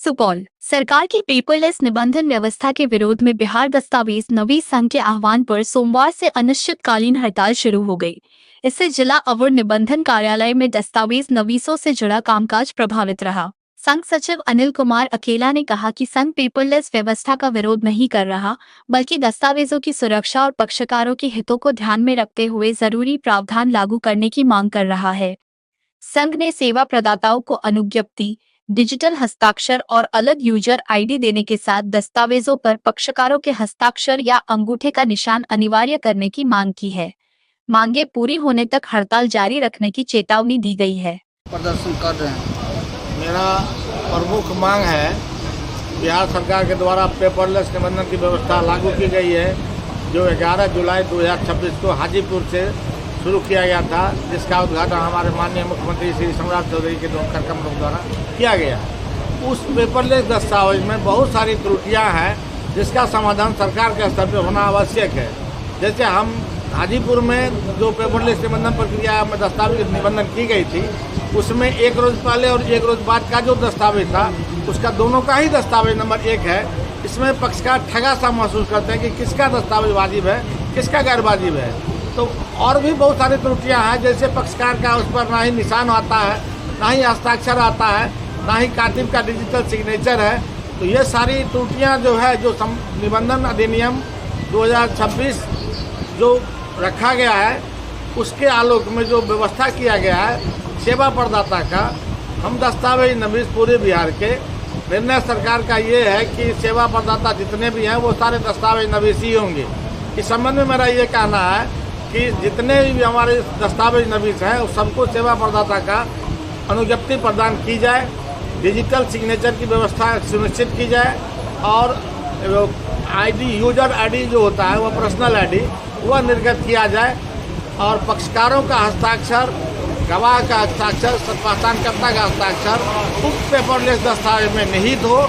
सुपौल सरकार की पेपरलेस निबंधन व्यवस्था के विरोध में बिहार दस्तावेज नवीस संघ के आह्वान पर सोमवार से अनिश्चितकालीन हड़ताल शुरू हो गई। इससे जिला अवर निबंधन कार्यालय में दस्तावेज नवीसों से जुड़ा कामकाज प्रभावित रहा। संघ सचिव अनिल कुमार अकेला ने कहा कि संघ पेपरलेस व्यवस्था का विरोध नहीं कर रहा, बल्कि दस्तावेजों की सुरक्षा और पक्षकारों के हितों को ध्यान में रखते हुए जरूरी प्रावधान लागू करने की मांग कर रहा है। संघ ने सेवा प्रदाताओं को अनुज्ञप्ति, डिजिटल हस्ताक्षर और अलग यूजर आईडी देने के साथ दस्तावेजों पर पक्षकारों के हस्ताक्षर या अंगूठे का निशान अनिवार्य करने की मांग की है। मांगे पूरी होने तक हड़ताल जारी रखने की चेतावनी दी गई है। प्रदर्शन कर रहे हैं। मेरा प्रमुख मांग है, बिहार सरकार के द्वारा पेपरलेस निबंधन की व्यवस्था लागू की गई है, जो 11 जुलाई 2026 को हाजीपुर से शुरू किया गया था, जिसका उद्घाटन हमारे माननीय मुख्यमंत्री श्री सम्राट चौधरी के कार्यक्रम द्वारा किया गया। उस पेपरलेस दस्तावेज में बहुत सारी त्रुटियां हैं, जिसका समाधान सरकार के स्तर पर होना आवश्यक है। जैसे हम हाजीपुर में जो पेपरलेस निबंधन प्रक्रिया में दस्तावेज निबंधन की गई थी, उसमें एक रोज़ पहले और एक रोज़ बाद का जो दस्तावेज था, उसका दोनों का ही दस्तावेज नंबर 1 है। इसमें पक्षकार ठगा सा महसूस करते हैं कि किसका दस्तावेज वाजिब है, किसका गैर वाजिब है। तो और भी बहुत सारी त्रुटियां हैं, जैसे पक्षकार का उस पर ना ही निशान आता है, ना ही हस्ताक्षर आता है, ना ही कातिब का डिजिटल सिग्नेचर है। तो ये सारी त्रुटियां जो है, जो निबंधन अधिनियम 2026 जो रखा गया है, उसके आलोक में जो व्यवस्था किया गया है सेवा प्रदाता का, हम दस्तावेज नवीस पूरे बिहार के निर्णय सरकार का ये है कि सेवा प्रदाता जितने भी हैं वो सारे दस्तावेज नवीस ही होंगे। इस संबंध में मेरा ये कहना है कि जितने भी हमारे दस्तावेज नवीस हैं उस सबको सेवा प्रदाता का अनुज्ञप्ति प्रदान की जाए, डिजिटल सिग्नेचर की व्यवस्था सुनिश्चित की जाए, और आईडी, यूजर आईडी जो होता है वह पर्सनल आईडी वह निर्गत किया जाए, और पक्षकारों का हस्ताक्षर, गवाह का हस्ताक्षर, पहचानकर्ता का हस्ताक्षर उस पेपरलेस दस्तावेज में निहित हो,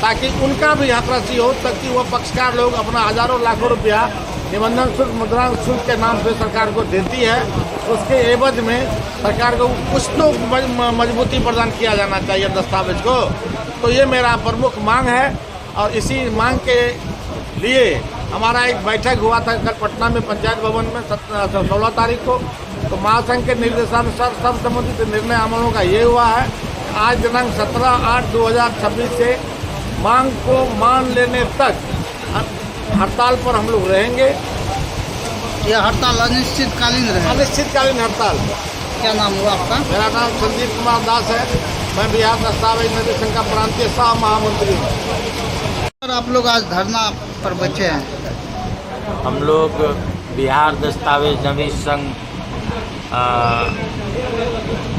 ताकि उनका भी हतरसी हो, ताकि वह पक्षकार लोग अपना हजारों लाखों रुपया निबंधन शुल्क, मुद्रांक शुल्क के नाम से सरकार को देती है, उसके एवज में सरकार को कुछ तो मजबूती प्रदान किया जाना चाहिए दस्तावेज को। तो ये मेरा प्रमुख मांग है, और इसी मांग के लिए हमारा एक बैठक हुआ था कल पटना में पंचायत भवन में 16 तारीख को। तो महासंघ के निर्देशानुसार सब संबंधित निर्णय अमलों का ये हुआ है, आज दिनांक 17/8/2026 से मांग को मान लेने तक हड़ताल पर हम लोग रहेंगे। यह हड़ताल अनिश्चितकालीन रहे। अनिश्चितकालीन हड़ताल। क्या नाम हुआ आपका? मेरा नाम संदीप कुमार दास है। मैं बिहार दस्तावेज नवीस संघ का प्रांतीय सह महामंत्री हूँ। सर, आप लोग आज धरना पर बैठे हैं। हम लोग बिहार दस्तावेज नवीस संघ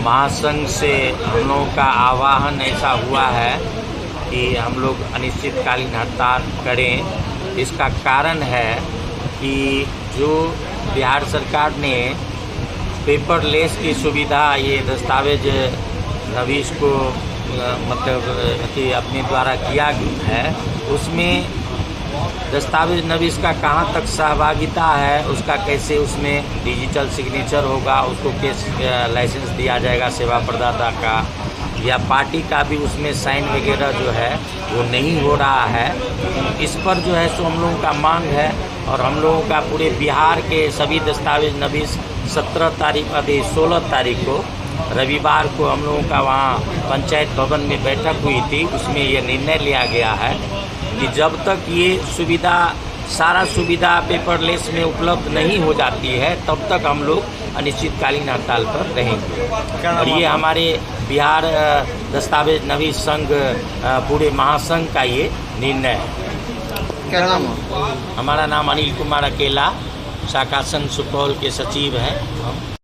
महासंघ से हम लोगों का आह्वान ऐसा हुआ है कि हम लोग अनिश्चितकालीन हड़ताल करें। इसका कारण है कि जो बिहार सरकार ने पेपरलेस की सुविधा, ये दस्तावेज नवीस को मतलब कि अपने द्वारा किया है, उसमें दस्तावेज नवीस का कहाँ तक सहभागिता है, उसका कैसे उसमें डिजिटल सिग्नेचर होगा, उसको कैसे लाइसेंस दिया जाएगा सेवा प्रदाता का, या पार्टी का भी उसमें साइन वगैरह जो है वो नहीं हो रहा है। इस पर जो है सो हम लोगों का मांग है, और हम लोगों का पूरे बिहार के सभी दस्तावेज नवीस 16 तारीख को रविवार को हम लोगों का वहाँ पंचायत भवन में बैठक हुई थी। उसमें ये निर्णय लिया गया है कि जब तक ये सुविधा, सारा सुविधा पेपरलेस में उपलब्ध नहीं हो जाती है, तब तक हम लोग अनिश्चितकालीन हड़ताल पर रहेंगे। और ये हमारे बिहार दस्तावेज नवीस संघ पूरे महासंघ का ये निर्णय है। क्या नाम है? हमारा नाम अनिल कुमार अकेला, शाखा संघ सुपौल के सचिव हैं हम।